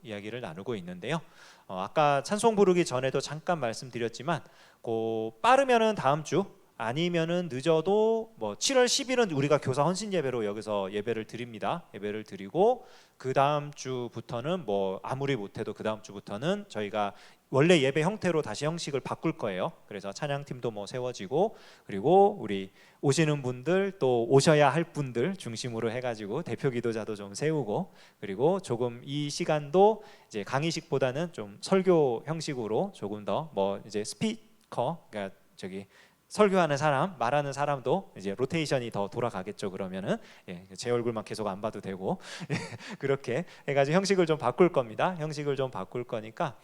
이야기를 나누고 있는데요. 아까 찬송 부르기 전에도 잠깐 말씀드렸지만 빠르면은 다음 주 아니면은 늦어도 뭐 7월 10일은 우리가 교사 헌신 예배로 여기서 예배를 드립니다. 예배를 드리고 그 다음 주부터는 뭐 아무리 못해도 그 다음 주부터는 저희가 원래 예배 형태로 다시 형식을 바꿀 거예요. 그래서 찬양팀도 뭐 세워지고, 그리고 우리 오시는 분들 또 오셔야 할 분들 중심으로 해가지고 대표 기도자도 좀 세우고, 그리고 조금 이 시간도 이제 강의식보다는 좀 설교 형식으로 조금 더 뭐 이제 스피커, 그러니까 설교하는 사람, 말하는 사람도 이제 로테이션이 더 돌아가겠죠. 그러면은 제 얼굴만 계속 안 봐도 되고 그렇게 해가지고 형식을 좀 바꿀 겁니다. 형식을 좀 바꿀 거니까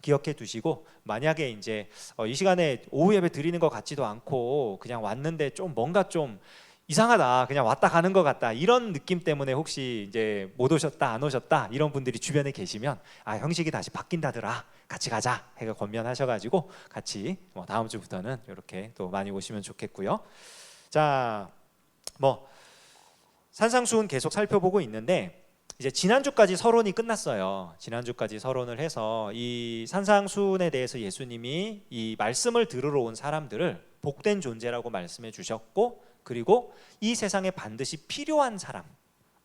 기억해 두시고, 만약에 이제 이 시간에 오후 예배 드리는 것 같지도 않고 그냥 왔는데 좀 뭔가 좀 이상하다, 그냥 왔다 가는 것 같다, 이런 느낌 때문에 혹시 이제 못 오셨다, 안 오셨다 이런 분들이 주변에 계시면 형식이 다시 바뀐다더라, 같이 가자 해가 권면하셔가지고 같이 다음 주부터는 이렇게 또 많이 오시면 좋겠고요. 자, 산상수훈 계속 살펴보고 있는데 이제 지난주까지 서론이 끝났어요. 지난주까지 서론을 해서 이 산상수훈에 대해서 예수님이 이 말씀을 들으러 온 사람들을 복된 존재라고 말씀해 주셨고, 그리고 이 세상에 반드시 필요한 사람,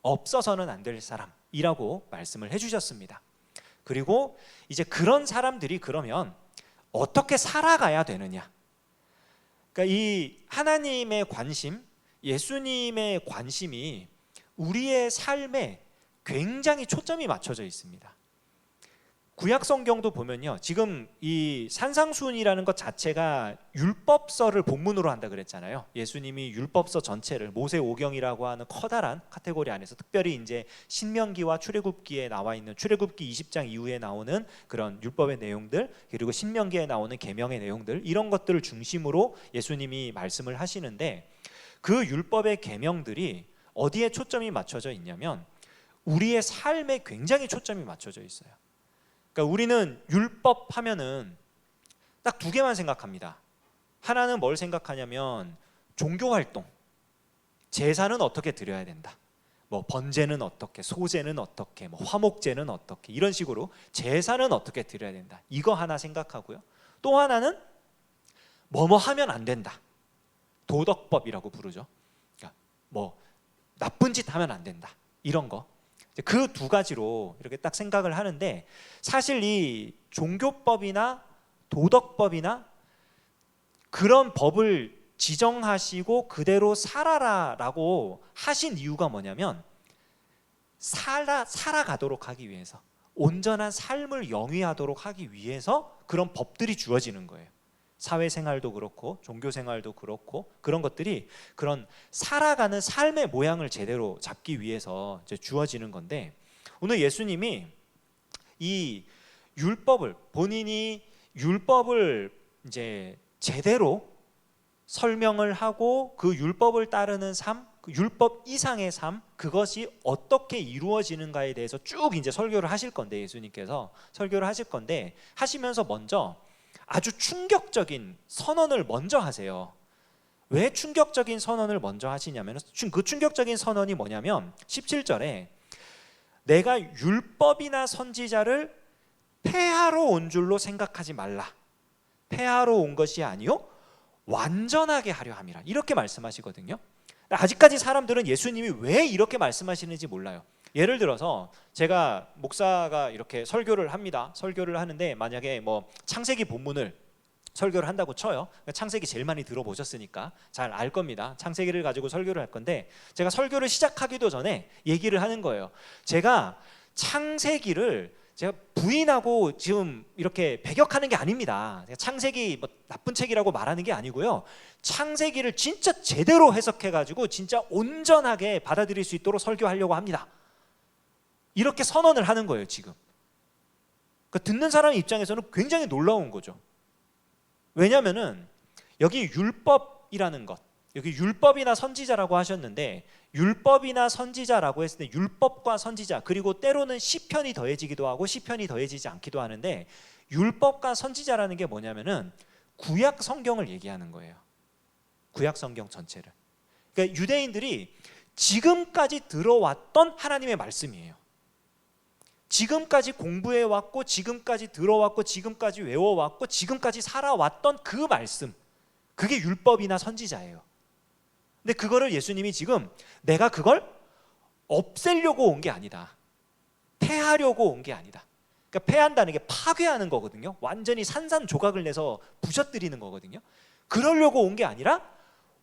없어서는 안 될 사람이라고 말씀을 해주셨습니다. 그리고 이제 그런 사람들이 그러면 어떻게 살아가야 되느냐, 그러니까 이 하나님의 관심, 예수님의 관심이 우리의 삶에 굉장히 초점이 맞춰져 있습니다. 구약 성경도 보면요, 지금 이 산상수훈이라는 것 자체가 율법서를 본문으로 한다 그랬잖아요. 예수님이 율법서 전체를, 모세오경이라고 하는 커다란 카테고리 안에서 특별히 이제 신명기와 출애굽기에 나와 있는, 출애굽기 20장 이후에 나오는 그런 율법의 내용들, 그리고 신명기에 나오는 계명의 내용들, 이런 것들을 중심으로 예수님이 말씀을 하시는데, 그 율법의 계명들이 어디에 초점이 맞춰져 있냐면 우리의 삶에 굉장히 초점이 맞춰져 있어요. 그러니까 우리는 율법 하면은 딱 두 개만 생각합니다. 하나는 뭘 생각하냐면 종교 활동, 제사는 어떻게 드려야 된다, 번제는 어떻게, 소제는 어떻게, 화목제는 어떻게, 이런 식으로 제사는 어떻게 드려야 된다, 이거 하나 생각하고요. 또 하나는 뭐뭐 하면 안 된다, 도덕법이라고 부르죠. 그러니까 나쁜 짓 하면 안 된다, 이런 거. 그 두 가지로 이렇게 딱 생각을 하는데, 사실 이 종교법이나 도덕법이나 그런 법을 지정하시고 그대로 살아라라고 하신 이유가 뭐냐면 살아가도록 하기 위해서, 온전한 삶을 영위하도록 하기 위해서 그런 법들이 주어지는 거예요. 사회생활도 그렇고 종교생활도 그렇고, 그런 것들이 그런 살아가는 삶의 모양을 제대로 잡기 위해서 이제 주어지는 건데, 오늘 예수님이 이 율법을, 본인이 율법을 이제 제대로 설명을 하고 그 율법을 따르는 삶, 그 율법 이상의 삶, 그것이 어떻게 이루어지는가에 대해서 쭉 이제 설교를 하실 건데, 예수님께서 설교를 하실 건데, 하시면서 먼저 아주 충격적인 선언을 먼저 하세요. 왜 충격적인 선언을 먼저 하시냐면, 그 충격적인 선언이 뭐냐면 17절에 내가 율법이나 선지자를 폐하러 온 줄로 생각하지 말라, 폐하러 온 것이 아니요 완전하게 하려 함이라, 이렇게 말씀하시거든요. 아직까지 사람들은 예수님이 왜 이렇게 말씀하시는지 몰라요. 예를 들어서 제가 목사가 이렇게 설교를 합니다. 설교를 하는데 만약에 창세기 본문을 설교를 한다고 쳐요. 창세기 제일 많이 들어보셨으니까 잘 알 겁니다. 창세기를 가지고 설교를 할 건데, 제가 설교를 시작하기도 전에 얘기를 하는 거예요. 제가 창세기를 제가 부인하고 지금 이렇게 배격하는 게 아닙니다. 창세기 나쁜 책이라고 말하는 게 아니고요, 창세기를 진짜 제대로 해석해가지고 진짜 온전하게 받아들일 수 있도록 설교하려고 합니다. 이렇게 선언을 하는 거예요 지금. 그러니까 듣는 사람 입장에서는 굉장히 놀라운 거죠. 왜냐하면은 여기 율법이라는 것, 여기 율법이나 선지자라고 하셨는데, 율법이나 선지자라고 했을 때 율법과 선지자, 그리고 때로는 시편이 더해지기도 하고 시편이 더해지지 않기도 하는데, 율법과 선지자라는 게 뭐냐면은 구약 성경을 얘기하는 거예요. 구약 성경 전체를. 그러니까 유대인들이 지금까지 들어왔던 하나님의 말씀이에요. 지금까지 공부해 왔고 지금까지 들어왔고 지금까지 외워왔고 지금까지 살아왔던 그 말씀, 그게 율법이나 선지자예요. 근데 그거를 예수님이 지금 내가 그걸 없애려고 온 게 아니다, 폐하려고 온 게 아니다. 그러니까 폐한다는 게 파괴하는 거거든요. 완전히 산산조각을 내서 부셔뜨리는 거거든요. 그러려고 온 게 아니라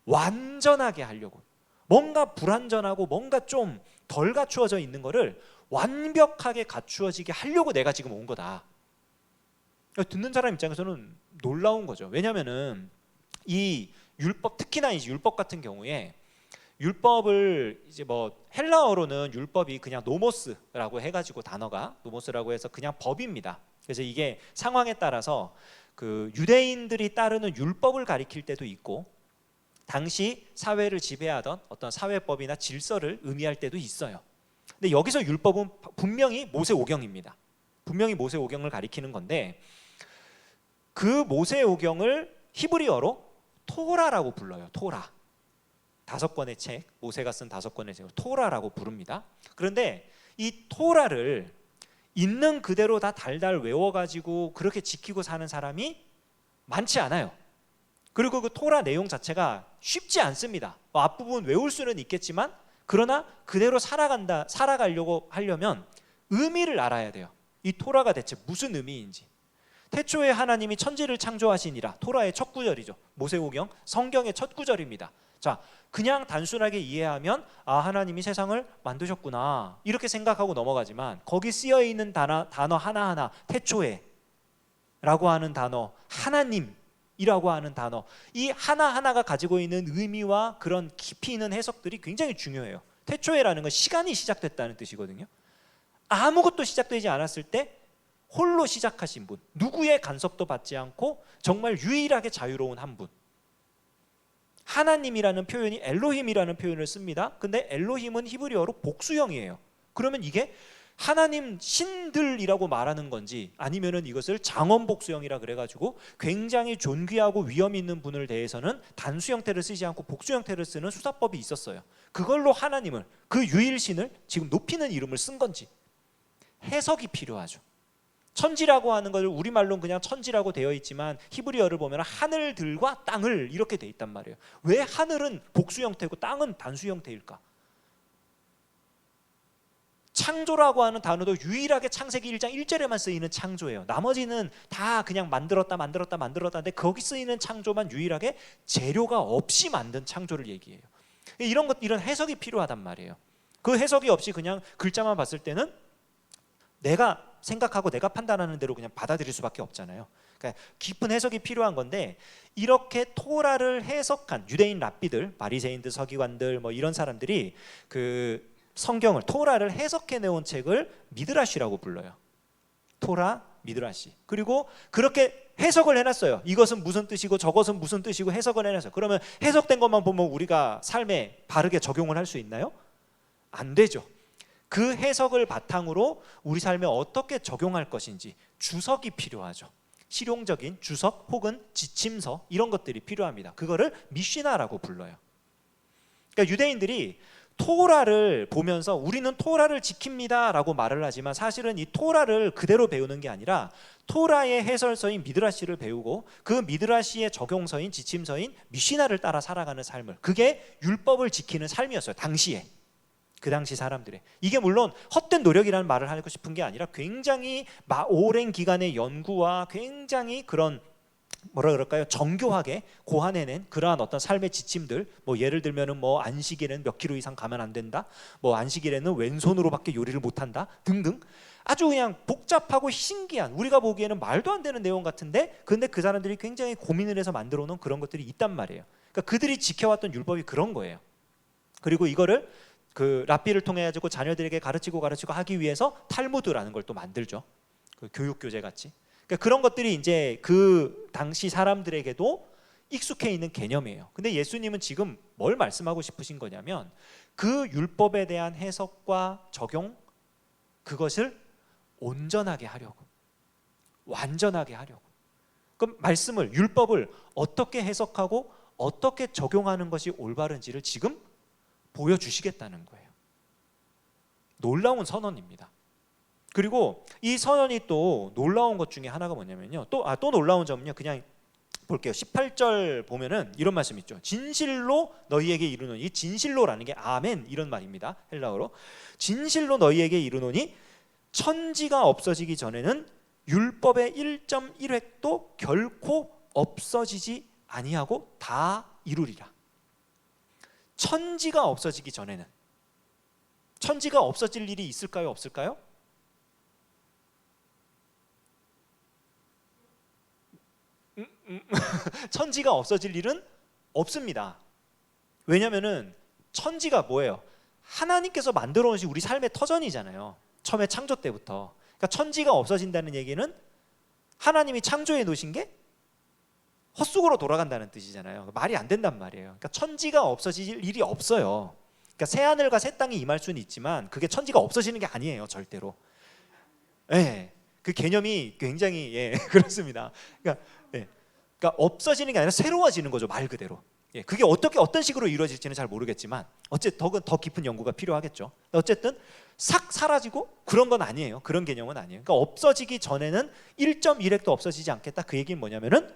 완전하게 하려고, 뭔가 불완전하고 뭔가 좀 덜 갖추어져 있는 거를 완벽하게 갖추어지게 하려고 내가 지금 온 거다. 듣는 사람 입장에서는 놀라운 거죠. 왜냐하면은 이 율법, 특히나 이 율법 같은 경우에 율법을 이제 뭐 헬라어로는 율법이 그냥 노모스라고 해가지고 단어가 노모스라고 해서 그냥 법입니다. 그래서 이게 상황에 따라서 그 유대인들이 따르는 율법을 가리킬 때도 있고 당시 사회를 지배하던 어떤 사회법이나 질서를 의미할 때도 있어요. 근데 여기서 율법은 분명히 모세오경입니다. 분명히 모세오경을 가리키는 건데 그 모세오경을 히브리어로 토라라고 불러요. 토라. 5권의 책, 모세가 쓴 5권의 책을 토라라고 부릅니다. 그런데 이 토라를 있는 그대로 다 달달 외워가지고 그렇게 지키고 사는 사람이 많지 않아요. 그리고 그 토라 내용 자체가 쉽지 않습니다. 앞부분 외울 수는 있겠지만 그러나 그대로 살아가려고 하려면 의미를 알아야 돼요. 이 토라가 대체 무슨 의미인지. 태초에 하나님이 천지를 창조하시니라, 토라의 첫 구절이죠. 모세오경 성경의 첫 구절입니다. 자, 그냥 단순하게 이해하면 아, 하나님이 세상을 만드셨구나 이렇게 생각하고 넘어가지만 거기 쓰여 있는 단어 하나하나, 태초에 라고 하는 단어, 하나님이라고 하는 단어, 이 하나하나가 가지고 있는 의미와 그런 깊이 있는 해석들이 굉장히 중요해요. 태초에라는 건 시간이 시작됐다는 뜻이거든요. 아무것도 시작되지 않았을 때 홀로 시작하신 분, 누구의 간섭도 받지 않고 정말 유일하게 자유로운 한 분. 하나님이라는 표현이 엘로힘이라는 표현을 씁니다. 근데 엘로힘은 히브리어로 복수형이에요. 그러면 이게 하나님 신들이라고 말하는 건지 아니면은 이것을 장원 복수형이라 그래가지고 굉장히 존귀하고 위험 있는 분을 대해서는 단수 형태를 쓰지 않고 복수 형태를 쓰는 수사법이 있었어요. 그걸로 하나님을, 그 유일신을 지금 높이는 이름을 쓴 건지 해석이 필요하죠. 천지라고 하는 것을 우리말로는 그냥 천지라고 되어 있지만 히브리어를 보면 하늘들과 땅을 이렇게 돼 있단 말이에요. 왜 하늘은 복수 형태고 땅은 단수 형태일까? 창조라고 하는 단어도 유일하게 창세기 1장 1절에만 쓰이는 창조예요. 나머지는 다 그냥 만들었다는데 거기 쓰이는 창조만 유일하게 재료가 없이 만든 창조를 얘기해요. 이런 해석이 필요하단 말이에요. 그 해석이 없이 그냥 글자만 봤을 때는 내가 생각하고 내가 판단하는 대로 그냥 받아들일 수밖에 없잖아요. 그러니까 깊은 해석이 필요한 건데 이렇게 토라를 해석한 유대인 랍비들, 바리새인들, 서기관들 뭐 이런 사람들이 그 성경을, 토라를 해석해 내온 책을 미드라시라고 불러요. 토라, 미드라시. 그리고 그렇게 해석을 해놨어요. 이것은 무슨 뜻이고 저것은 무슨 뜻이고 해석을 해놨어요. 그러면 해석된 것만 보면 우리가 삶에 바르게 적용을 할 수 있나요? 안 되죠. 그 해석을 바탕으로 우리 삶에 어떻게 적용할 것인지 주석이 필요하죠. 실용적인 주석 혹은 지침서, 이런 것들이 필요합니다. 그거를 미시나라고 불러요. 그러니까 유대인들이 토라를 보면서 우리는 토라를 지킵니다 라고 말을 하지만 사실은 이 토라를 그대로 배우는 게 아니라 토라의 해설서인 미드라시를 배우고 그 미드라시의 적용서인 지침서인 미시나를 따라 살아가는 삶을, 그게 율법을 지키는 삶이었어요. 당시에, 그 당시 사람들의. 이게 물론 헛된 노력이라는 말을 하고 싶은 게 아니라 굉장히 오랜 기간의 연구와 굉장히 그런 뭐라 그럴까요? 정교하게 고안해낸 그러한 어떤 삶의 지침들, 뭐 예를 들면은 뭐 안식일에는 몇 킬로 이상 가면 안 된다, 뭐 안식일에는 왼손으로밖에 요리를 못한다 등등, 아주 그냥 복잡하고 신기한, 우리가 보기에는 말도 안 되는 내용 같은데 근데 그 사람들이 굉장히 고민을 해서 만들어 놓은 그런 것들이 있단 말이에요. 그러니까 그들이 지켜왔던 율법이 그런 거예요. 그리고 이거를 그 랍비를 통해 가지고 자녀들에게 가르치고 하기 위해서 탈무드라는 걸 또 만들죠. 그 교육 교재 같이. 그러니까 그런 것들이 이제 그 당시 사람들에게도 익숙해 있는 개념이에요. 근데 예수님은 지금 뭘 말씀하고 싶으신 거냐면 그 율법에 대한 해석과 적용, 그것을 온전하게 하려고, 완전하게 하려고. 그럼 말씀을, 율법을 어떻게 해석하고 어떻게 적용하는 것이 올바른지를 지금 보여주시겠다는 거예요. 놀라운 선언입니다. 그리고 이 선언이 또 놀라운 것 중에 하나가 뭐냐면요. 또 놀라운 점은요. 그냥 볼게요. 18절 보면은 이런 말씀 있죠. 진실로 너희에게 이르노니, 진실로라는 게 아멘 이런 말입니다. 헬라어로. 진실로 너희에게 이르노니 천지가 없어지기 전에는 율법의 1.1획도 결코 없어지지 아니하고 다 이루리라. 천지가 없어지기 전에는, 천지가 없어질 일이 있을까요? 없을까요? 천지가 없어질 일은 없습니다. 왜냐하면은 천지가 뭐예요? 하나님께서 만들어 놓으신 우리 삶의 터전이잖아요. 처음에 창조 때부터. 그러니까 천지가 없어진다는 얘기는 하나님이 창조해 놓으신 게 헛수고로 돌아간다는 뜻이잖아요. 말이 안 된단 말이에요. 그러니까 천지가 없어질 일이 없어요. 그러니까 새 하늘과 새 땅이 임할 수는 있지만 그게 천지가 없어지는 게 아니에요, 절대로. 예, 그 개념이 굉장히 그렇습니다. 그러니까 없어지는 게 아니라 새로워지는 거죠, 말 그대로. 그게 어떤 식으로 이루어질지는 잘 모르겠지만 어쨌든 더 깊은 연구가 필요하겠죠. 어쨌든 싹 사라지고 그런 건 아니에요. 그런 개념은 아니에요. 그러니까 없어지기 전에는 1.1획도 없어지지 않겠다. 그 얘기는 뭐냐면은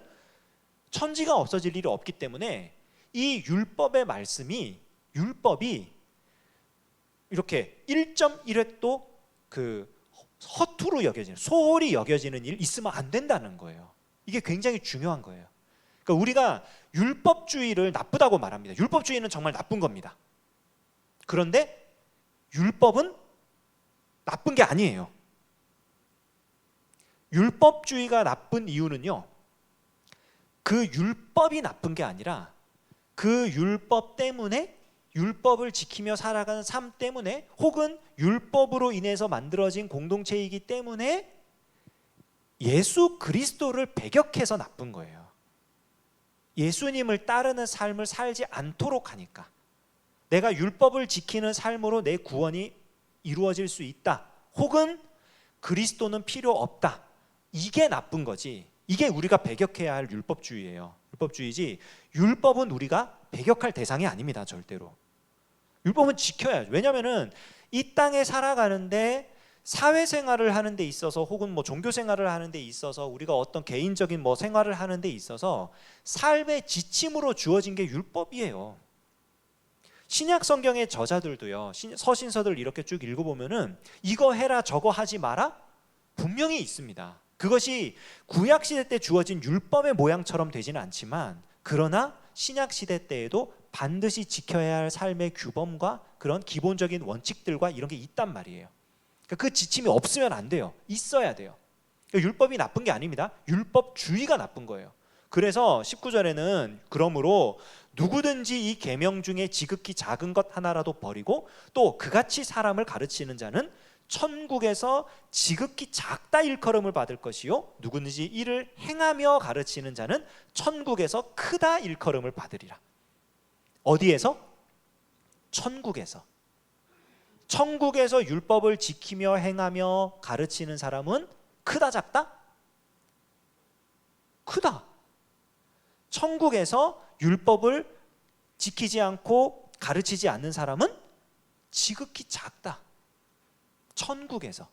천지가 없어질 일이 없기 때문에 이 율법의 말씀이, 율법이 이렇게 1.1획도 그 허투루 여겨지는, 소홀히 여겨지는 일 있으면 안 된다는 거예요. 이게 굉장히 중요한 거예요. 그러니까 우리가 율법주의를 나쁘다고 말합니다. 율법주의는 정말 나쁜 겁니다. 그런데 율법은 나쁜 게 아니에요. 율법주의가 나쁜 이유는요, 그 율법이 나쁜 게 아니라 그 율법 때문에, 율법을 지키며 살아가는 삶 때문에, 혹은 율법으로 인해서 만들어진 공동체이기 때문에 예수 그리스도를 배격해서 나쁜 거예요. 예수님을 따르는 삶을 살지 않도록 하니까. 내가 율법을 지키는 삶으로 내 구원이 이루어질 수 있다, 혹은 그리스도는 필요 없다, 이게 나쁜 거지. 이게 우리가 배격해야 할 율법주의예요. 율법주의지, 율법은 우리가 배격할 대상이 아닙니다. 절대로. 율법은 지켜야죠. 왜냐하면 이 땅에 살아가는데, 사회생활을 하는 데 있어서, 혹은 뭐 종교생활을 하는 데 있어서, 우리가 어떤 개인적인 뭐 생활을 하는 데 있어서 삶의 지침으로 주어진 게 율법이에요. 신약 성경의 저자들도요, 서신서들 이렇게 쭉 읽어보면은 이거 해라 저거 하지 마라 분명히 있습니다. 그것이 구약 시대 때 주어진 율법의 모양처럼 되지는 않지만, 그러나 신약 시대 때에도 반드시 지켜야 할 삶의 규범과 그런 기본적인 원칙들과 이런 게 있단 말이에요. 그 지침이 없으면 안 돼요. 있어야 돼요. 율법이 나쁜 게 아닙니다. 율법주의가 나쁜 거예요. 그래서 19절에는 그러므로 누구든지 이 계명 중에 지극히 작은 것 하나라도 버리고 또 그같이 사람을 가르치는 자는 천국에서 지극히 작다 일컬음을 받을 것이요, 누구든지 이를 행하며 가르치는 자는 천국에서 크다 일컬음을 받으리라. 어디에서? 천국에서. 천국에서 율법을 지키며 행하며 가르치는 사람은 크다 작다? 크다. 천국에서 율법을 지키지 않고 가르치지 않는 사람은 지극히 작다. 천국에서.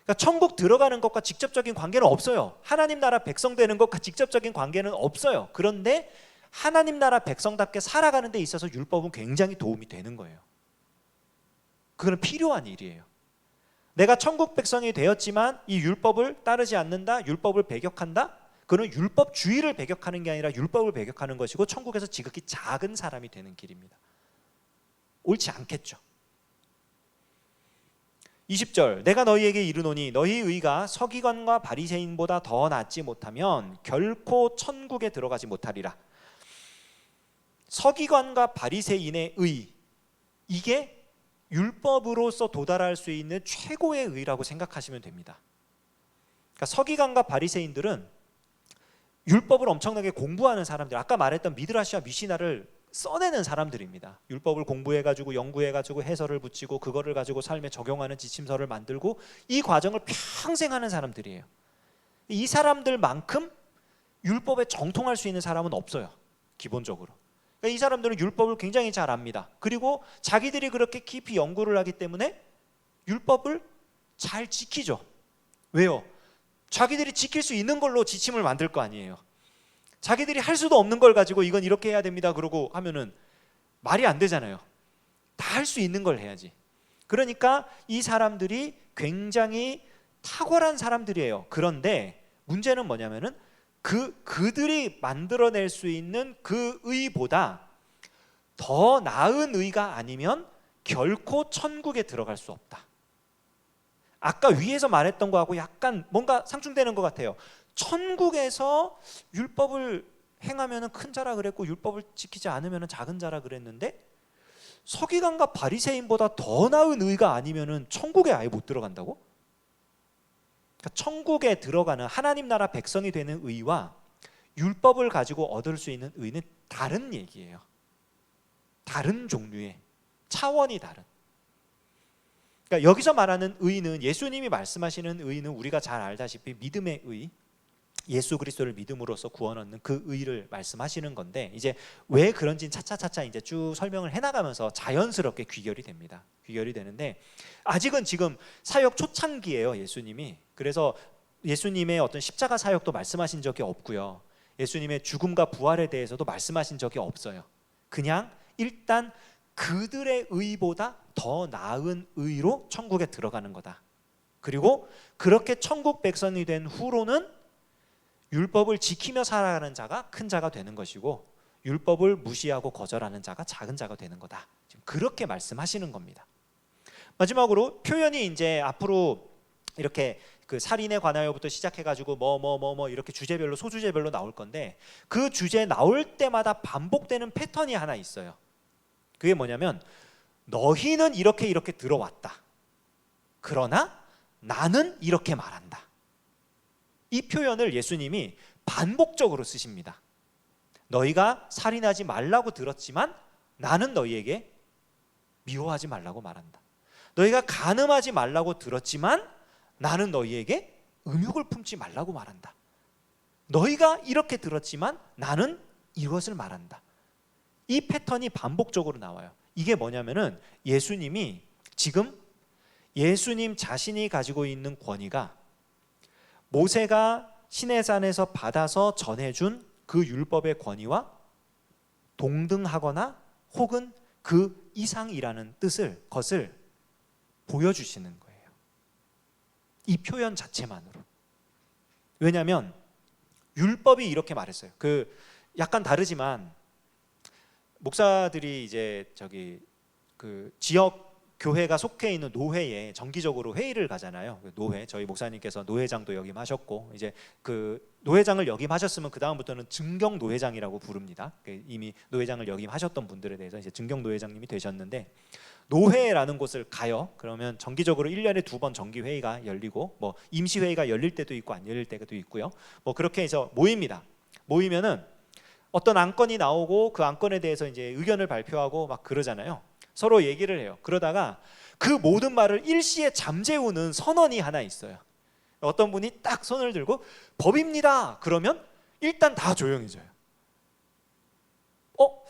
그러니까 천국 들어가는 것과 직접적인 관계는 없어요. 하나님 나라 백성 되는 것과 직접적인 관계는 없어요. 그런데 하나님 나라 백성답게 살아가는 데 있어서 율법은 굉장히 도움이 되는 거예요. 그건 필요한 일이에요. 내가 천국 백성이 되었지만 이 율법을 따르지 않는다, 율법을 배격한다, 그는 율법주의를 배격하는 게 아니라 율법을 배격하는 것이고 천국에서 지극히 작은 사람이 되는 길입니다. 옳지 않겠죠. 20절, 내가 너희에게 이르노니 너희 의가 서기관과 바리새인보다 더 낫지 못하면 결코 천국에 들어가지 못하리라. 서기관과 바리새인의 의, 이게 율법으로서 도달할 수 있는 최고의 의라고 생각하시면 됩니다. 그러니까 서기관과 바리새인들은 율법을 엄청나게 공부하는 사람들, 아까 말했던 미드라시와 미시나를 써내는 사람들입니다. 율법을 공부해가지고 연구해가지고 해설을 붙이고 그거를 가지고 삶에 적용하는 지침서를 만들고 이 과정을 평생 하는 사람들이에요. 이 사람들만큼 율법에 정통할 수 있는 사람은 없어요. 기본적으로. 그러니까 이 사람들은 율법을 굉장히 잘 압니다. 그리고 자기들이 그렇게 깊이 연구를 하기 때문에 율법을 잘 지키죠. 왜요? 자기들이 지킬 수 있는 걸로 지침을 만들 거 아니에요. 자기들이 할 수도 없는 걸 가지고 이건 이렇게 해야 됩니다 그러고 하면은 말이 안 되잖아요. 다 할 수 있는 걸 해야지. 그러니까 이 사람들이 굉장히 탁월한 사람들이에요. 그런데 문제는 뭐냐면은 그들이 만들어낼 수 있는 그 의보다 더 나은 의가 아니면 결코 천국에 들어갈 수 없다. 아까 위에서 말했던 거하고 약간 뭔가 상충되는 것 같아요. 천국에서 율법을 행하면 큰 자라 그랬고 율법을 지키지 않으면 작은 자라 그랬는데 서기관과 바리새인보다 더 나은 의가 아니면 천국에 아예 못 들어간다고? 그러니까 천국에 들어가는 하나님 나라 백성이 되는 의와 율법을 가지고 얻을 수 있는 의는 다른 얘기예요. 다른 종류의, 차원이 다른. 그러니까 여기서 말하는 의는, 예수님이 말씀하시는 의는 우리가 잘 알다시피 믿음의 의, 예수 그리스도를 믿음으로써 구원 얻는 그 의를 말씀하시는 건데, 이제 왜 그런지는 차차차차 이제 쭉 설명을 해나가면서 자연스럽게 귀결이 됩니다. 귀결이 되는데 아직은 지금 사역 초창기예요, 예수님이. 그래서 예수님의 어떤 십자가 사역도 말씀하신 적이 없고요. 예수님의 죽음과 부활에 대해서도 말씀하신 적이 없어요. 그냥 일단 그들의 의보다 더 나은 의로 천국에 들어가는 거다. 그리고 그렇게 천국 백성이 된 후로는 율법을 지키며 살아가는 자가 큰 자가 되는 것이고 율법을 무시하고 거절하는 자가 작은 자가 되는 거다. 지금 그렇게 말씀하시는 겁니다. 마지막으로 표현이 이제 앞으로 이렇게 그 살인에 관하여부터 시작해가지고 뭐 이렇게 주제별로 소주제별로 나올 건데 그 주제 나올 때마다 반복되는 패턴이 하나 있어요. 그게 뭐냐면 너희는 이렇게 들어왔다. 그러나 나는 이렇게 말한다. 이 표현을 예수님이 반복적으로 쓰십니다. 너희가 살인하지 말라고 들었지만 나는 너희에게 미워하지 말라고 말한다. 너희가 간음하지 말라고 들었지만 나는 너희에게 음욕을 품지 말라고 말한다. 너희가 이렇게 들었지만 나는 이것을 말한다. 이 패턴이 반복적으로 나와요. 이게 뭐냐면은 예수님이 지금 예수님 자신이 가지고 있는 권위가 모세가 시내산에서 받아서 전해준 그 율법의 권위와 동등하거나 혹은 그 이상이라는 것을 보여주시는 거예요. 이 표현 자체만으로. 왜냐하면 율법이 이렇게 말했어요. 그 약간 다르지만 목사들이 이제 그 지역 교회가 속해 있는 노회에 정기적으로 회의를 가잖아요. 노회, 저희 목사님께서 노회장도 역임하셨고 이제 그 노회장을 역임하셨으면 그 다음부터는 증경 노회장이라고 부릅니다. 이미 노회장을 역임하셨던 분들에 대해서 이제 증경 노회장님이 되셨는데 노회라는 곳을 가요. 그러면 정기적으로 1년에 2번 정기 회의가 열리고 뭐 임시 회의가 열릴 때도 있고 안 열릴 때도 있고요. 뭐 그렇게 해서 모입니다. 모이면은 어떤 안건이 나오고 그 안건에 대해서 이제 의견을 발표하고 막 그러잖아요. 서로 얘기를 해요. 그러다가 그 모든 말을 일시에 잠재우는 선언이 하나 있어요. 어떤 분이 딱 손을 들고 법입니다. 그러면 일단 다 조용해져요.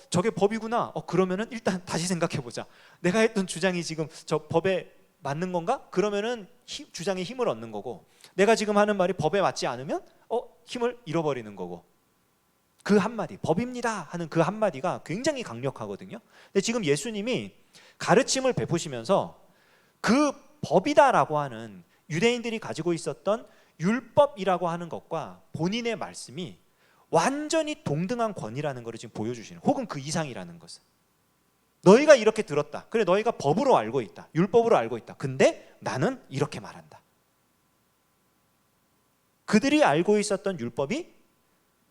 저게 법이구나. 그러면은 일단 다시 생각해 보자. 내가 했던 주장이 지금 저 법에 맞는 건가? 그러면은 주장에 힘을 얻는 거고, 내가 지금 하는 말이 법에 맞지 않으면 힘을 잃어버리는 거고. 그 한마디, 법입니다 하는 그 한마디가 굉장히 강력하거든요. 근데 지금 예수님이 가르침을 베푸시면서 그 법이다라고 하는 유대인들이 가지고 있었던 율법이라고 하는 것과 본인의 말씀이 완전히 동등한 권위라는 것을 지금 보여주시는, 혹은 그 이상이라는 것을. 너희가 이렇게 들었다. 그래, 너희가 법으로 알고 있다. 율법으로 알고 있다. 근데 나는 이렇게 말한다. 그들이 알고 있었던 율법이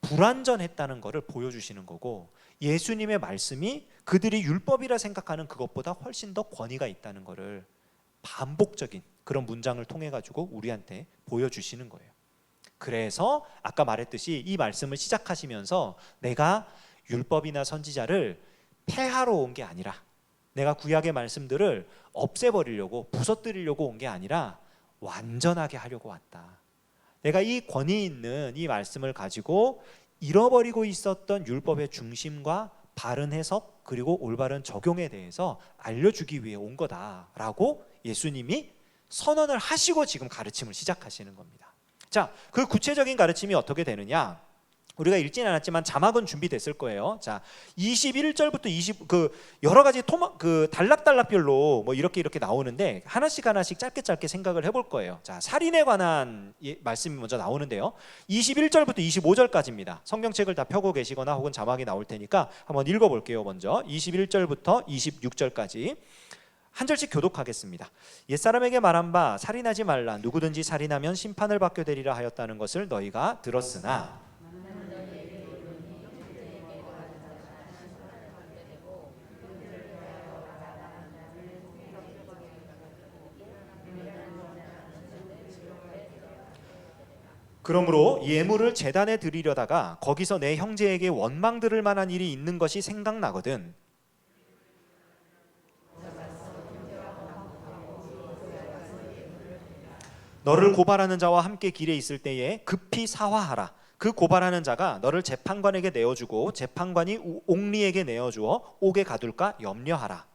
불완전했다는 것을 보여주시는 거고, 예수님의 말씀이 그들이 율법이라 생각하는 그것보다 훨씬 더 권위가 있다는 것을 반복적인 그런 문장을 통해 가지고 우리한테 보여주시는 거예요. 그래서 아까 말했듯이 이 말씀을 시작하시면서 내가 율법이나 선지자를 폐하러 온 게 아니라, 내가 구약의 말씀들을 없애버리려고 부서뜨리려고 온 게 아니라 완전하게 하려고 왔다. 내가 이 권위 있는 이 말씀을 가지고 잃어버리고 있었던 율법의 중심과 바른 해석 그리고 올바른 적용에 대해서 알려주기 위해 온 거다라고 예수님이 선언을 하시고 지금 가르침을 시작하시는 겁니다. 자, 그 구체적인 가르침이 어떻게 되느냐? 우리가 읽진 않았지만 자막은 준비됐을 거예요. 자, 21절부터 20 여러 가지 단락별로 뭐 이렇게 나오는데 하나씩 짧게 생각을 해볼 거예요. 자, 살인에 관한 말씀이 먼저 나오는데요. 21절부터 25절까지입니다. 성경책을 다 펴고 계시거나 혹은 자막이 나올 테니까 한번 읽어볼게요. 먼저 21절부터 26절까지 한 절씩 교독하겠습니다. 옛사람에게 말한 바 살인하지 말라. 누구든지 살인하면 심판을 받게 되리라 하였다는 것을 너희가 들었으나 그러므로 예물을 제단에 드리려다가 거기서 내 형제에게 원망 들을 만한 일이 있는 것이 생각나거든. 너를 고발하는 자와 함께 길에 있을 때에 급히 사화하라. 그 고발하는 자가 너를 재판관에게 내어주고 재판관이 옥리에게 내어주어 옥에 가둘까 염려하라.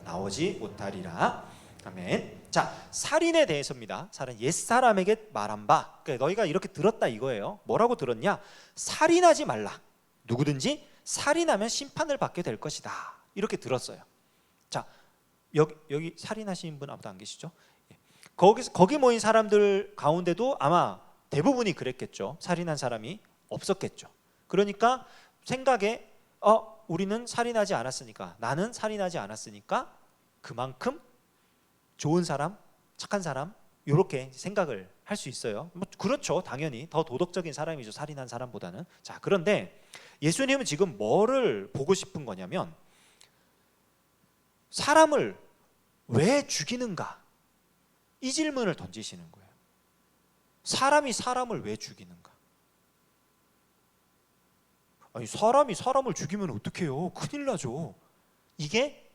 나오지 못하리라. 아멘. 자, 살인에 대해서입니다. 살인, 옛사람에게 말한 바. 그러니까 너희가 이렇게 들었다 이거예요. 뭐라고 들었냐? 살인하지 말라. 누구든지 살인하면 심판을 받게 될 것이다. 이렇게 들었어요. 자, 여기 살인하신 분 아무도 안 계시죠? 거기 모인 사람들 가운데도 아마 대부분이 그랬겠죠. 살인한 사람이 없었겠죠. 그러니까 생각에 우리는 살인하지 않았으니까, 나는 살인하지 않았으니까 그만큼 좋은 사람, 착한 사람, 이렇게 생각을 할 수 있어요. 뭐 그렇죠. 당연히 더 도덕적인 사람이죠, 살인한 사람보다는. 자, 그런데 예수님은 지금 뭐를 보고 싶은 거냐면 사람을 왜 죽이는가? 이 질문을 던지시는 거예요. 사람이 사람을 왜 죽이는가? 아니, 사람이 사람을 죽이면 어떡해요? 큰일 나죠. 이게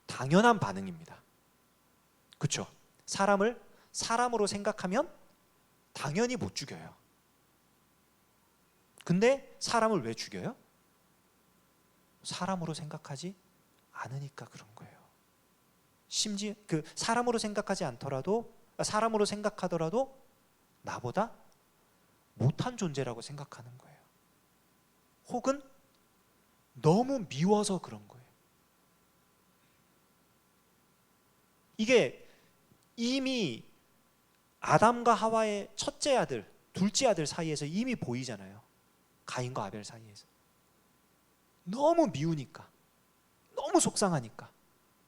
당연한 반응입니다. 그렇죠? 사람을 사람으로 생각하면 당연히 못 죽여요. 근데 사람을 왜 죽여요? 사람으로 생각하지 않으니까 그런 거예요. 심지어 사람으로 생각하지 않더라도, 사람으로 생각하더라도 나보다 못한 존재라고 생각하는 거예요. 혹은 너무 미워서 그런 거예요. 이게 이미 아담과 하와의 첫째 아들, 둘째 아들 사이에서 이미 보이잖아요. 가인과 아벨 사이에서. 너무 미우니까, 너무 속상하니까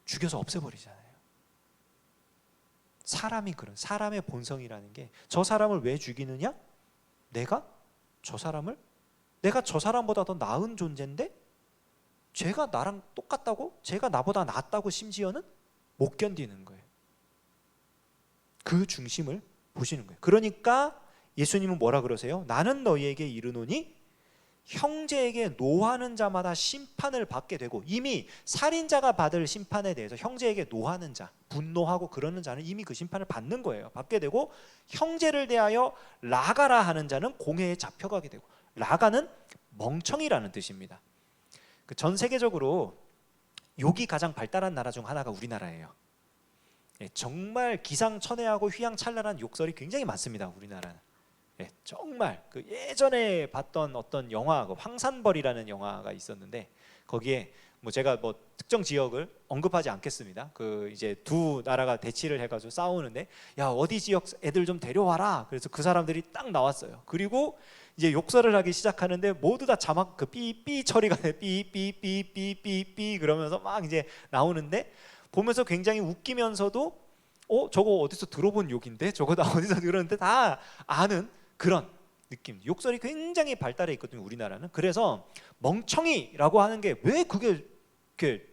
죽여서 없애버리잖아요. 사람이 그런, 사람의 본성이라는 게, 저 사람을 왜 죽이느냐? 내가 저 사람보다 더 나은 존재인데 쟤가 나랑 똑같다고? 쟤가 나보다 낫다고 심지어는 못 견디는 거예요. 그 중심을 보시는 거예요. 그러니까 예수님은 뭐라 그러세요? 나는 너희에게 이르노니 형제에게 노하는 자마다 심판을 받게 되고, 이미 살인자가 받을 심판에 대해서 형제에게 노하는 자, 분노하고 그러는 자는 이미 그 심판을 받는 거예요. 받게 되고, 형제를 대하여 라가라 하는 자는 공회에 잡혀가게 되고, 라가는 멍청이라는 뜻입니다. 전 세계적으로 욕이 가장 발달한 나라 중 하나가 우리나라예요. 정말 기상천외하고 휘황찬란한 욕설이 굉장히 많습니다. 우리나라는. 정말 예전에 봤던 어떤 영화, 황산벌이라는 영화가 있었는데, 거기에 제가 특정 지역을 언급하지 않겠습니다. 이제 두 나라가 대치를 해가지고 싸우는데, 야, 어디 지역 애들 좀 데려와라. 그래서 그 사람들이 딱 나왔어요. 그리고 이제 욕설을 하기 시작하는데 모두 다 자막 삐삐 처리가 돼. 삐삐삐삐삐삐 그러면서 막 이제 나오는데, 보면서 굉장히 웃기면서도 저거 어디서 들어본 욕인데, 저거 나 어디서 들었는데, 다 아는 그런 느낌. 욕설이 굉장히 발달해 있거든요, 우리나라는. 그래서 멍청이라고 하는 게 왜 그게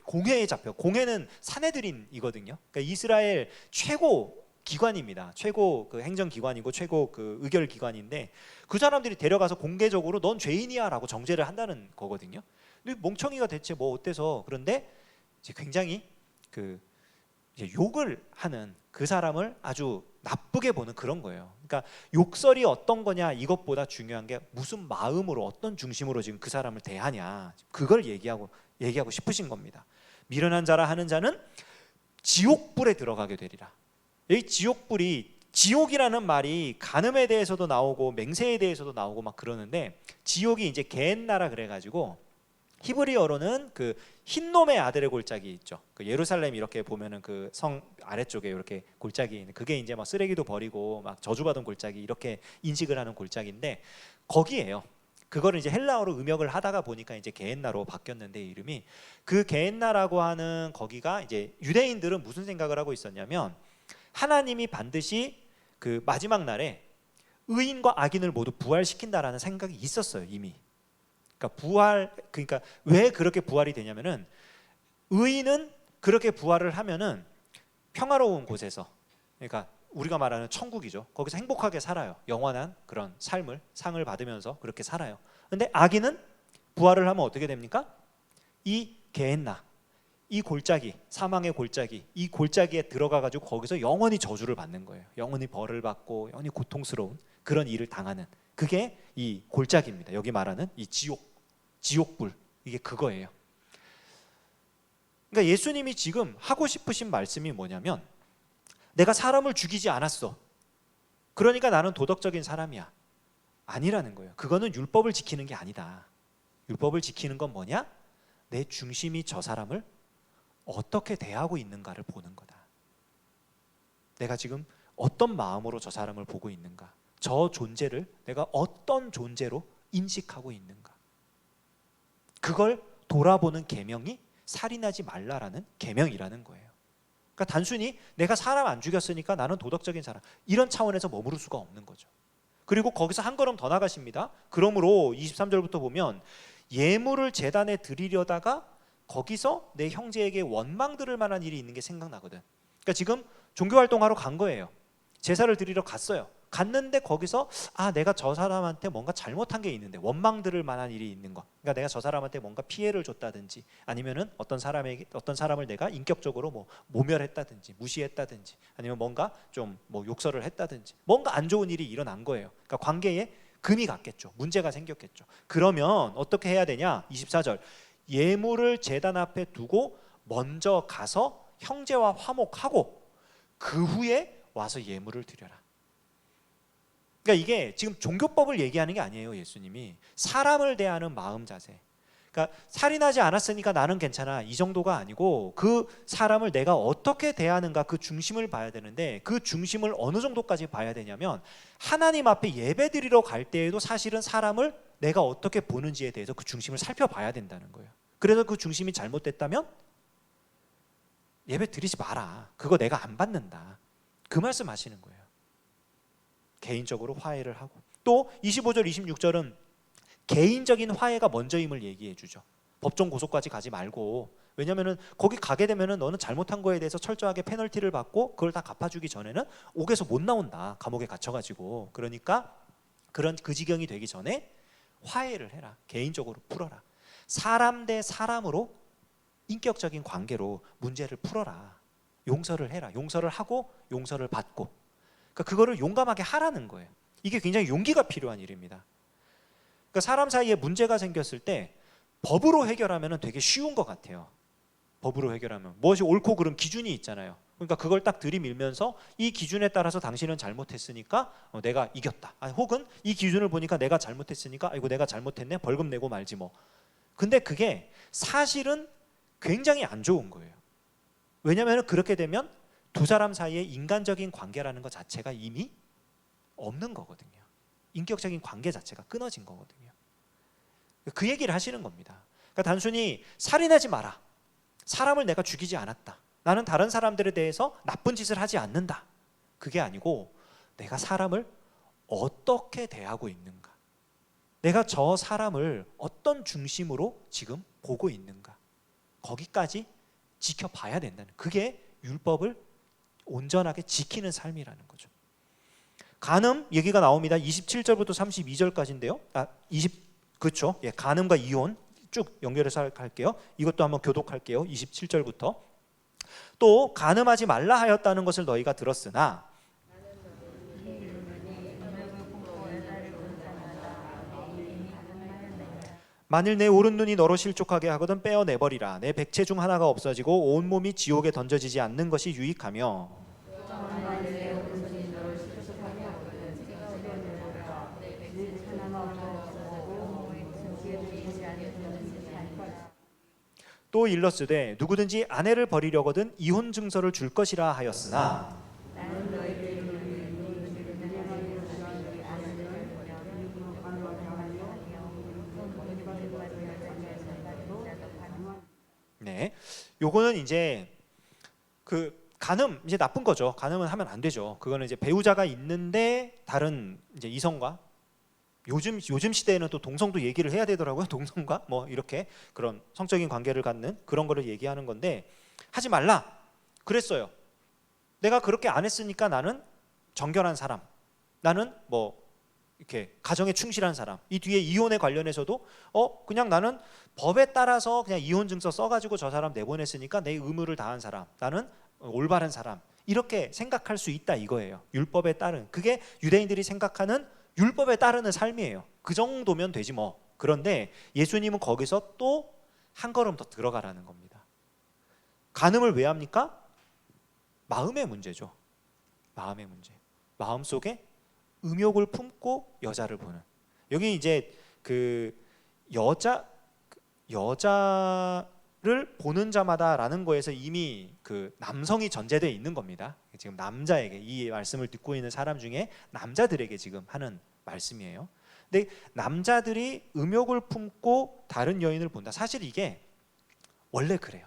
공회에 잡혀? 공회는 사내들인이거든요. 그러니까 이스라엘 최고 기관입니다. 최고 행정기관이고 최고 의결기관인데, 그 사람들이 데려가서 공개적으로 넌 죄인이야라고 정죄를 한다는 거거든요. 근데 멍청이가 대체 뭐 어때서? 그런데 이제 굉장히 이제 욕을 하는 그 사람을 아주 나쁘게 보는 그런 거예요. 그러니까 욕설이 어떤 거냐 이것보다 중요한 게 무슨 마음으로 어떤 중심으로 지금 그 사람을 대하냐, 그걸 얘기하고 싶으신 겁니다. 미련한 자라 하는 자는 지옥불에 들어가게 되리라. 이 지옥불이, 지옥이라는 말이 간음에 대해서도 나오고 맹세에 대해서도 나오고 막 그러는데, 지옥이 이제 게헨나라 그래가지고 히브리어로는 그 흰놈의 아들의 골짜기 있죠. 그 예루살렘 이렇게 보면은 그 성 아래쪽에 이렇게 골짜기 있는, 그게 이제 막 쓰레기도 버리고 막 저주받은 골짜기 이렇게 인식을 하는 골짜기인데 거기에요. 그거를 이제 헬라어로 음역을 하다가 보니까 이제 게헨나로 바뀌었는데, 이름이 그 게헨나라고 하는 거기가 이제 유대인들은 무슨 생각을 하고 있었냐면, 하나님이 반드시 그 마지막 날에 의인과 악인을 모두 부활시킨다라는 생각이 있었어요, 이미. 그러니까 왜 그렇게 부활이 되냐면은, 의인은 그렇게 부활을 하면은 평화로운 곳에서, 그러니까 우리가 말하는 천국이죠. 거기서 행복하게 살아요. 영원한 그런 상을 받으면서 그렇게 살아요. 근데 악인은 부활을 하면 어떻게 됩니까? 이 게헨나, 이 골짜기, 사망의 골짜기, 이 골짜기에 들어가 가지고 거기서 영원히 저주를 받는 거예요. 영원히 벌을 받고 영원히 고통스러운 그런 일을 당하는, 그게 이 골짜기입니다. 여기 말하는 이 지옥불, 이게 그거예요. 그러니까 예수님이 지금 하고 싶으신 말씀이 뭐냐면, 내가 사람을 죽이지 않았어, 그러니까 나는 도덕적인 사람이야, 아니라는 거예요. 그거는 율법을 지키는 게 아니다. 율법을 지키는 건 뭐냐? 내 중심이 저 사람을 어떻게 대하고 있는가를 보는 거다. 내가 지금 어떤 마음으로 저 사람을 보고 있는가, 저 존재를 내가 어떤 존재로 인식하고 있는가, 그걸 돌아보는 계명이 살인하지 말라라는 계명이라는 거예요. 그러니까 단순히 내가 사람 안 죽였으니까 나는 도덕적인 사람, 이런 차원에서 머무를 수가 없는 거죠. 그리고 거기서 한 걸음 더 나가십니다. 그러므로 23절부터 보면, 예물을 제단에 드리려다가 거기서 내 형제에게 원망 들을 만한 일이 있는 게 생각나거든. 그러니까 지금 종교활동하러 간 거예요. 제사를 드리러 갔어요. 갔는데 거기서 내가 저 사람한테 뭔가 잘못한 게 있는데, 원망 들을 만한 일이 있는 거. 그러니까 내가 저 사람한테 뭔가 피해를 줬다든지, 아니면은 어떤 사람을 내가 인격적으로 뭐 모멸했다든지 무시했다든지, 아니면 뭔가 좀 뭐 욕설을 했다든지, 뭔가 안 좋은 일이 일어난 거예요. 그러니까 관계에 금이 갔겠죠. 문제가 생겼겠죠. 그러면 어떻게 해야 되냐? 24절. 예물을 제단 앞에 두고 먼저 가서 형제와 화목하고 그 후에 와서 예물을 드려라. 그러니까 이게 지금 종교법을 얘기하는 게 아니에요. 예수님이 사람을 대하는 마음 자세. 그러니까 살인하지 않았으니까 나는 괜찮아, 이 정도가 아니고, 그 사람을 내가 어떻게 대하는가, 그 중심을 봐야 되는데, 그 중심을 어느 정도까지 봐야 되냐면, 하나님 앞에 예배 드리러 갈 때에도 사실은 사람을 내가 어떻게 보는지에 대해서 그 중심을 살펴봐야 된다는 거예요. 그래서 그 중심이 잘못됐다면 예배 드리지 마라, 그거 내가 안 받는다, 그 말씀 하시는 거예요. 개인적으로 화해를 하고, 또 25절 26절은 개인적인 화해가 먼저임을 얘기해 주죠. 법정 고소까지 가지 말고, 왜냐면은 거기 가게 되면은 너는 잘못한 거에 대해서 철저하게 페널티를 받고 그걸 다 갚아주기 전에는 옥에서 못 나온다, 감옥에 갇혀가지고. 그러니까 그 지경이 되기 전에 화해를 해라, 개인적으로 풀어라, 사람 대 사람으로 인격적인 관계로 문제를 풀어라, 용서를 해라, 용서를 하고 용서를 받고. 그러니까 그거를 용감하게 하라는 거예요. 이게 굉장히 용기가 필요한 일입니다. 그러니까 사람 사이에 문제가 생겼을 때 법으로 해결하면 되게 쉬운 것 같아요. 법으로 해결하면 무엇이 옳고 그름 기준이 있잖아요. 그러니까 그걸 딱 들이밀면서 이 기준에 따라서 당신은 잘못했으니까 내가 이겼다, 혹은 이 기준을 보니까 내가 잘못했으니까 아이고 내가 잘못했네, 벌금 내고 말지 뭐. 근데 그게 사실은 굉장히 안 좋은 거예요. 왜냐하면 그렇게 되면 두 사람 사이에 인간적인 관계라는 것 자체가 이미 없는 거거든요. 인격적인 관계 자체가 끊어진 거거든요. 그 얘기를 하시는 겁니다. 그러니까 단순히 살인하지 마라, 사람을 내가 죽이지 않았다, 나는 다른 사람들에 대해서 나쁜 짓을 하지 않는다, 그게 아니고 내가 사람을 어떻게 대하고 있는가, 내가 저 사람을 어떤 중심으로 지금 보고 있는가, 거기까지 지켜봐야 된다는, 그게 율법을 온전하게 지키는 삶이라는 거죠. 간음 얘기가 나옵니다. 27절부터 32절까지인데요. 그렇죠. 예, 간음과 이혼 쭉 연결해서 할게요. 이것도 한번 교독할게요. 27절부터. 또 간음하지 말라 하였다는 것을 너희가 들었으나 만일 내 오른눈이 너로 실족하게 하거든 빼어내버리라. 내 백체 중 하나가 없어지고 온몸이 지옥에 던져지지 않는 것이 유익하며. 또 일렀으되 누구든지 아내를 버리려거든 이혼 증서를 줄 것이라 하였으나 네, 요거는 이제 그 간음 이제 나쁜 거죠. 간음은 하면 안 되죠. 그거는 이제 배우자가 있는데 다른 이제 이성과 요즘 시대에는 또 동성도 얘기를 해야 되더라고요. 동성과 뭐 이렇게 그런 성적인 관계를 갖는 그런 거를 얘기하는 건데 하지 말라 그랬어요. 내가 그렇게 안 했으니까 나는 정결한 사람, 나는 뭐 이렇게 가정에 충실한 사람. 이 뒤에 이혼에 관련해서도 그냥 나는 법에 따라서 그냥 이혼 증서 써가지고 저 사람 내보냈으니까 내 의무를 다한 사람, 나는 올바른 사람, 이렇게 생각할 수 있다 이거예요. 율법에 따른, 그게 유대인들이 생각하는 율법에 따르는 삶이에요. 그 정도면 되지 뭐. 그런데 예수님은 거기서 또 한 걸음 더 들어가라는 겁니다. 간음을 왜 합니까? 마음의 문제죠. 마음의 문제. 마음속에 음욕을 품고 여자를 보는. 여기 이제 그 여자를 보는 자마다라는 거에서 이미 그 남성이 전제되어 있는 겁니다. 지금 남자에게 이 말씀을 듣고 있는 사람 중에 남자들에게 지금 하는 말씀이에요. 근데 남자들이 음욕을 품고 다른 여인을 본다. 사실 이게 원래 그래요.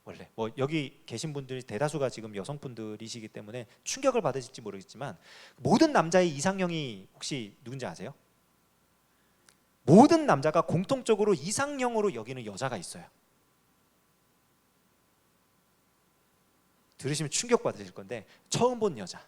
원래 뭐 여기 계신 분들이 대다수가 지금 여성분들이시기 때문에 충격을 받으실지 모르겠지만 모든 남자의 이상형이 혹시 누군지 아세요? 모든 남자가 공통적으로 이상형으로 여기는 여자가 있어요. 들으시면 충격 받으실 건데 처음 본 여자.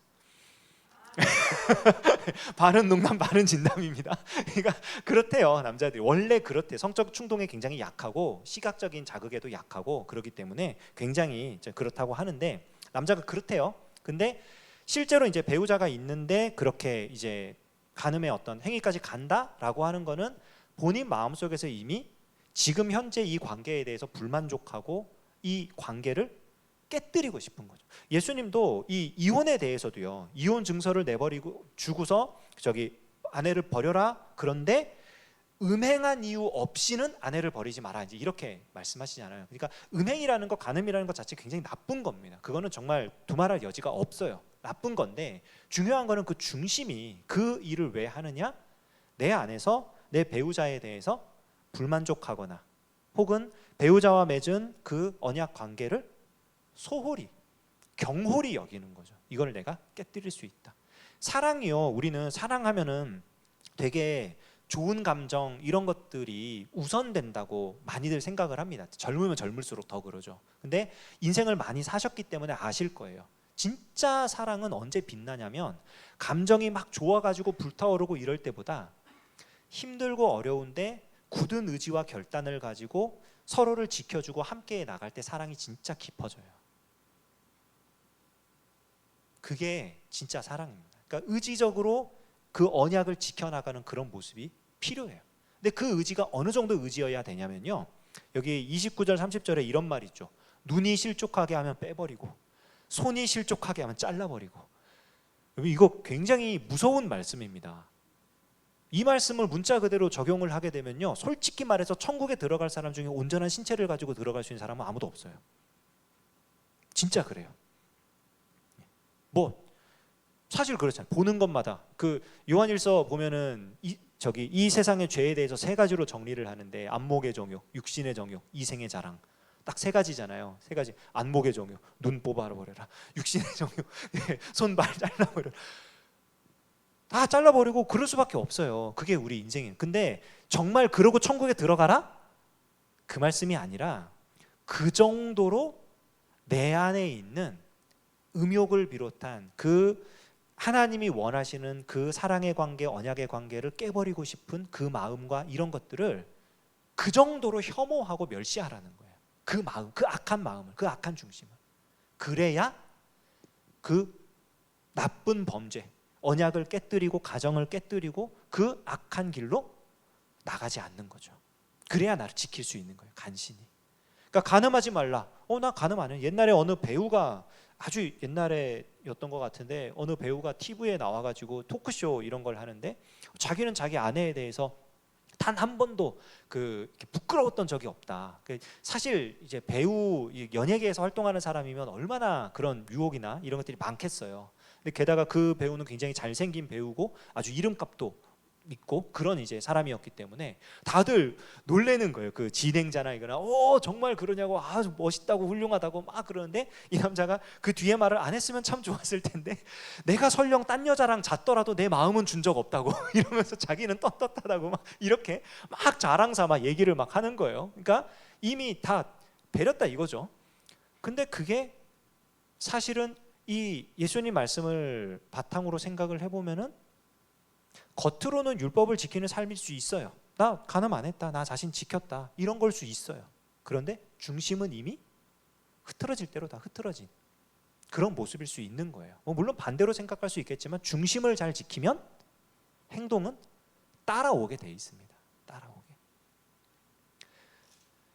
반은 농담 반은 진담입니다. 그러니까 그렇대요. 남자들이 원래 그렇대. 성적 충동에 굉장히 약하고 시각적인 자극에도 약하고 그렇기 때문에 굉장히 그렇다고 하는데 남자가 그렇대요. 근데 실제로 이제 배우자가 있는데 그렇게 이제 간음의 어떤 행위까지 간다라고 하는 거는 본인 마음속에서 이미 지금 현재 이 관계에 대해서 불만족하고 이 관계를 깨뜨리고 싶은 거죠. 예수님도 이 이혼에 대해서도요. 이혼 증서를 내버리고 주고서 저기 아내를 버려라. 그런데 음행한 이유 없이는 아내를 버리지 마라. 이제 이렇게 말씀하시잖아요. 그러니까 음행이라는 것, 간음이라는 것 자체 굉장히 나쁜 겁니다. 그거는 정말 두말할 여지가 없어요. 나쁜 건데 중요한 거는 그 중심이 그 일을 왜 하느냐? 내 안에서 내 배우자에 대해서 불만족하거나 혹은 배우자와 맺은 그 언약 관계를 소홀히 경홀히 여기는 거죠. 이걸 내가 깨뜨릴 수 있다. 사랑이요. 우리는 사랑하면은 되게 좋은 감정 이런 것들이 우선된다고 많이들 생각을 합니다. 젊으면 젊을수록 더 그러죠. 근데 인생을 많이 사셨기 때문에 아실 거예요. 진짜 사랑은 언제 빛나냐면 감정이 막 좋아가지고 불타오르고 이럴 때보다 힘들고 어려운데 굳은 의지와 결단을 가지고 서로를 지켜주고 함께 나갈 때 사랑이 진짜 깊어져요. 그게 진짜 사랑입니다. 그러니까 의지적으로 그 언약을 지켜나가는 그런 모습이 필요해요. 근데 그 의지가 어느 정도 의지여야 되냐면요. 여기 29절 30절에 이런 말이 있죠. 눈이 실족하게 하면 빼버리고 손이 실족하게 하면 잘라버리고. 이거 굉장히 무서운 말씀입니다. 이 말씀을 문자 그대로 적용을 하게 되면요. 솔직히 말해서 천국에 들어갈 사람 중에 온전한 신체를 가지고 들어갈 수 있는 사람은 아무도 없어요. 진짜 그래요. 뭐 사실 그렇잖아요. 보는 것마다 그 요한일서 보면은 이 세상의 죄에 대해서 세 가지로 정리를 하는데 안목의 정욕, 육신의 정욕, 이생의 자랑. 딱 세 가지잖아요. 세 가지. 안목의 정욕, 눈 뽑아버려라. 육신의 정욕, 손발 잘라버려라. 다 잘라버리고 그럴 수밖에 없어요. 그게 우리 인생이에요. 근데 정말 그러고 천국에 들어가라? 그 말씀이 아니라 그 정도로 내 안에 있는 음욕을 비롯한 그 하나님이 원하시는 그 사랑의 관계, 언약의 관계를 깨버리고 싶은 그 마음과 이런 것들을 그 정도로 혐오하고 멸시하라는 거예요. 그 마음, 그 악한 마음을, 그 악한 중심을. 그래야 그 나쁜 범죄, 언약을 깨뜨리고 가정을 깨뜨리고 그 악한 길로 나가지 않는 거죠. 그래야 나를 지킬 수 있는 거예요. 간신히. 그러니까 가늠하지 말라. 나 가늠 안 해. 옛날에 어느 배우가, 아주 옛날에였던 것 같은데, 어느 배우가 TV에 나와가지고 토크쇼 이런 걸 하는데 자기는 자기 아내에 대해서 단 한 번도 이렇게 부끄러웠던 적이 없다. 사실 이제 배우, 연예계에서 활동하는 사람이면 얼마나 그런 유혹이나 이런 것들이 많겠어요. 근데 게다가 그 배우는 굉장히 잘생긴 배우고 아주 이름값도 있고 그런 이제 사람이었기 때문에 다들 놀래는 거예요. 그 진행자나 이거나 정말 그러냐고, 아주 멋있다고 훌륭하다고 막 그러는데, 이 남자가 그 뒤에 말을 안 했으면 참 좋았을 텐데, 내가 설령 딴 여자랑 잤더라도 내 마음은 준 적 없다고 이러면서 자기는 떳떳하다고 막 이렇게 막 자랑 삼아 얘기를 막 하는 거예요. 그러니까 이미 다 배렸다 이거죠. 근데 그게 사실은 이 예수님 말씀을 바탕으로 생각을 해보면은 겉으로는 율법을 지키는 삶일 수 있어요. 나 간음 안 했다, 나 자신 지켰다, 이런 걸 수 있어요. 그런데 중심은 이미 흐트러질 대로 다 흐트러진 그런 모습일 수 있는 거예요. 물론 반대로 생각할 수 있겠지만 중심을 잘 지키면 행동은 따라오게 돼 있습니다. 따라오게.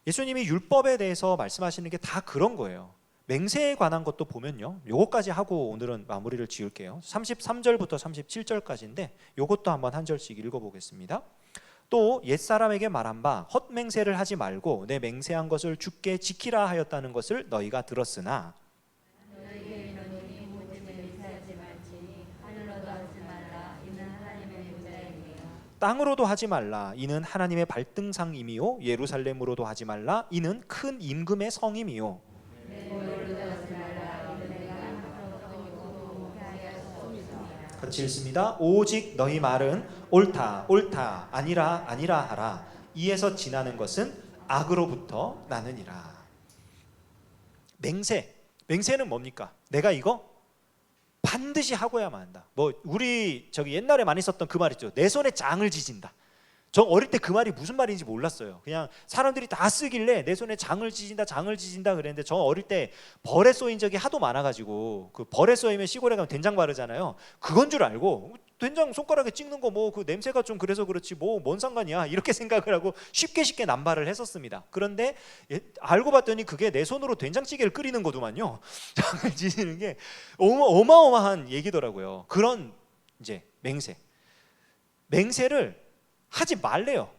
예수님이 율법에 대해서 말씀하시는 게 다 그런 거예요. 맹세에 관한 것도 보면요, 요거까지 하고 오늘은 마무리를 지을게요. 33절부터 37절까지인데 요것도 한번 한 절씩 읽어보겠습니다. 또 옛사람에게 말한 바 헛맹세를 하지 말고 내 맹세한 것을 주께 지키라 하였다는 것을 너희가 들었으나 땅으로도 하지 말라 이는 하나님의 발등상임이요 예루살렘으로도 하지 말라 이는 큰 임금의 성임이요. 같이 읽습니다. 오직 너희 말은 옳다 옳다 아니라 아니라 하라. 이에서 지나는 것은 악으로부터 나느니라. 맹세는 뭡니까? 내가 이거 반드시 하고야만 한다. 우리 옛날에 많이 썼던 그 말 있죠. 내 손에 장을 지진다. 저 어릴 때 그 말이 무슨 말인지 몰랐어요. 그냥 사람들이 다 쓰길래 내 손에 장을 지진다 그랬는데, 저 어릴 때 벌에 쏘인 적이 하도 많아가지고, 그 벌에 쏘이면 시골에 가면 된장 바르잖아요. 그건 줄 알고 된장 손가락에 찍는 거 그 냄새가 좀 그래서 그렇지 뭔 상관이야 이렇게 생각을 하고 쉽게 남발을 했었습니다. 그런데 알고 봤더니 그게 내 손으로 된장찌개를 끓이는 거더만요. 장을 지지는 게 어마어마한 얘기더라고요. 그런 이제 맹세를 하지 말래요.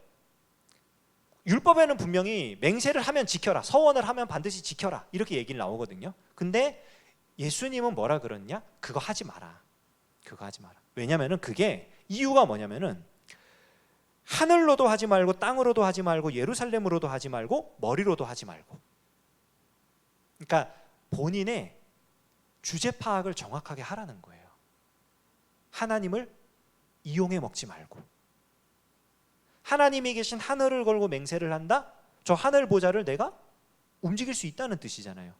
율법에는 분명히 맹세를 하면 지켜라, 서원을 하면 반드시 지켜라 이렇게 얘기를 나오거든요. 근데 예수님은 뭐라 그러냐? 그거 하지 마라. 왜냐면은 그게 이유가 뭐냐면은 하늘로도 하지 말고 땅으로도 하지 말고 예루살렘으로도 하지 말고 머리로도 하지 말고, 그러니까 본인의 주제 파악을 정확하게 하라는 거예요. 하나님을 이용해 먹지 말고, 하나님이 계신 하늘을 걸고 맹세를 한다? 저 하늘 보좌를 내가 움직일 수 있다는 뜻이잖아요.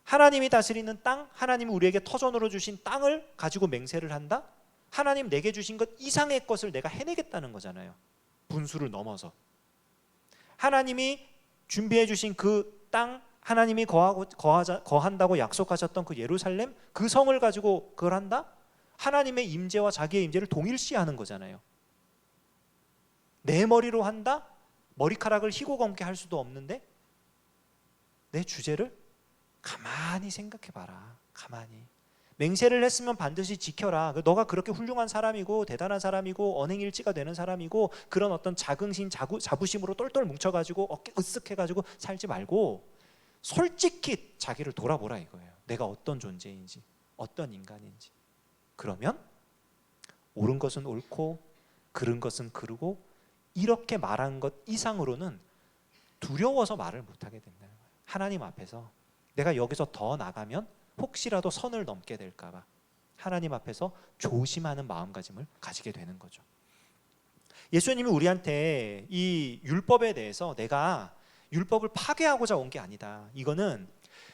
하나님이 다스리는 땅, 하나님이 우리에게 터전으로 주신 땅을 가지고 맹세를 한다? 하나님 내게 주신 것 이상의 것을 내가 해내겠다는 거잖아요. 분수를 넘어서. 하나님이 준비해 주신 그 땅, 하나님이 거한다고 약속하셨던 그 예루살렘, 그 성을 가지고 그걸 한다? 하나님의 임재와 자기의 임재를 동일시하는 거잖아요. 내 머리로 한다? 머리카락을 희고 검게 할 수도 없는데 내 주제를 가만히 생각해봐라. 가만히. 맹세를 했으면 반드시 지켜라. 너가 그렇게 훌륭한 사람이고 대단한 사람이고 언행일치가 되는 사람이고 그런 어떤 자긍심, 자부심으로 똘똘 뭉쳐가지고 어깨 으쓱해가지고 살지 말고 솔직히 자기를 돌아보라 이거예요. 내가 어떤 존재인지, 어떤 인간인지. 그러면 옳은 것은 옳고 그른 것은 그르고 이렇게 말한 것 이상으로는 두려워서 말을 못하게 된다는 거예요. 하나님 앞에서 내가 여기서 더 나가면 혹시라도 선을 넘게 될까 봐 하나님 앞에서 조심하는 마음가짐을 가지게 되는 거죠. 예수님이 우리한테 이 율법에 대해서 내가 율법을 파괴하고자 온 게 아니다. 이거는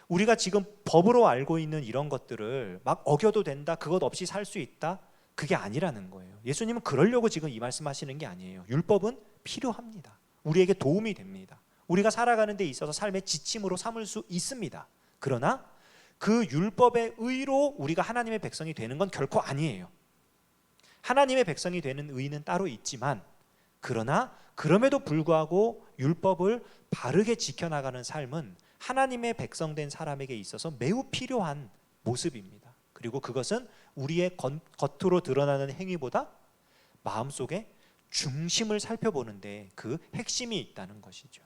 우리가 지금 법으로 알고 있는 이런 것들을 막 어겨도 된다, 그것 없이 살 수 있다, 그게 아니라는 거예요. 예수님은 그러려고 지금 이 말씀하시는 게 아니에요. 율법은 필요합니다. 우리에게 도움이 됩니다. 우리가 살아가는 데 있어서 삶의 지침으로 삼을 수 있습니다. 그러나 그 율법의 의로 우리가 하나님의 백성이 되는 건 결코 아니에요. 하나님의 백성이 되는 의는 따로 있지만 그러나 그럼에도 불구하고 율법을 바르게 지켜나가는 삶은 하나님의 백성된 사람에게 있어서 매우 필요한 모습입니다. 그리고 그것은 우리의 겉으로 드러나는 행위보다 마음속에 중심을 살펴보는데 그 핵심이 있다는 것이죠.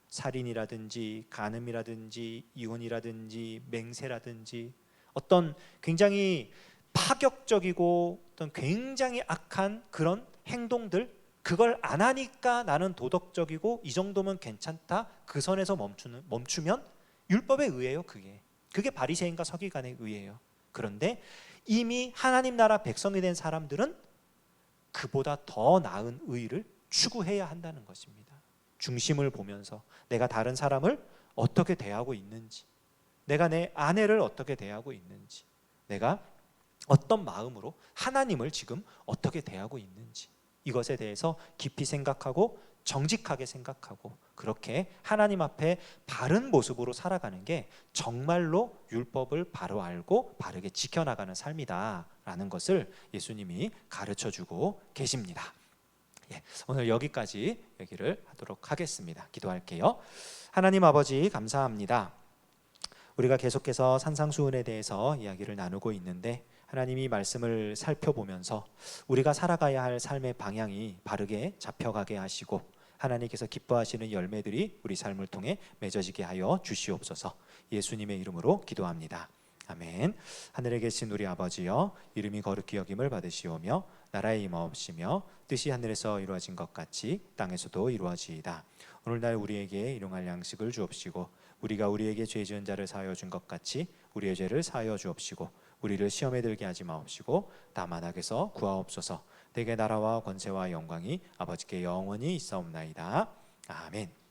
살인이라든지 간음이라든지 이혼이라든지 맹세라든지 어떤 굉장히 파격적이고 어떤 굉장히 악한 그런 행동들, 그걸 안 하니까 나는 도덕적이고 이 정도면 괜찮다, 그 선에서 멈추면 율법에 의해요. 그게 바리새인과 서기관에 의해요. 그런데 이미 하나님 나라 백성이 된 사람들은 그보다 더 나은 의를 추구해야 한다는 것입니다. 중심을 보면서 내가 다른 사람을 어떻게 대하고 있는지, 내가 내 아내를 어떻게 대하고 있는지, 내가 어떤 마음으로 하나님을 지금 어떻게 대하고 있는지, 이것에 대해서 깊이 생각하고 정직하게 생각하고 그렇게 하나님 앞에 바른 모습으로 살아가는 게 정말로 율법을 바로 알고 바르게 지켜나가는 삶이다라는 것을 예수님이 가르쳐주고 계십니다. 오늘 여기까지 얘기를 하도록 하겠습니다. 기도할게요. 하나님 아버지, 감사합니다. 우리가 계속해서 산상수훈에 대해서 이야기를 나누고 있는데 하나님이 말씀을 살펴보면서 우리가 살아가야 할 삶의 방향이 바르게 잡혀가게 하시고 하나님께서 기뻐하시는 열매들이 우리 삶을 통해 맺어지게 하여 주시옵소서. 예수님의 이름으로 기도합니다. 아멘. 하늘에 계신 우리 아버지여, 이름이 거룩히 여김을 받으시오며 나라의 임하옵시며 뜻이 하늘에서 이루어진 것 같이 땅에서도 이루어지이다. 오늘날 우리에게 일용할 양식을 주옵시고 우리가 우리에게 죄 지은 자를 사하여 준 것 같이 우리의 죄를 사하여 주옵시고 우리를 시험에 들게 하지 마옵시고 다만 악에서 구하옵소서. 대개 나라와 권세와 영광이 아버지께 영원히 있사옵나이다. 아멘.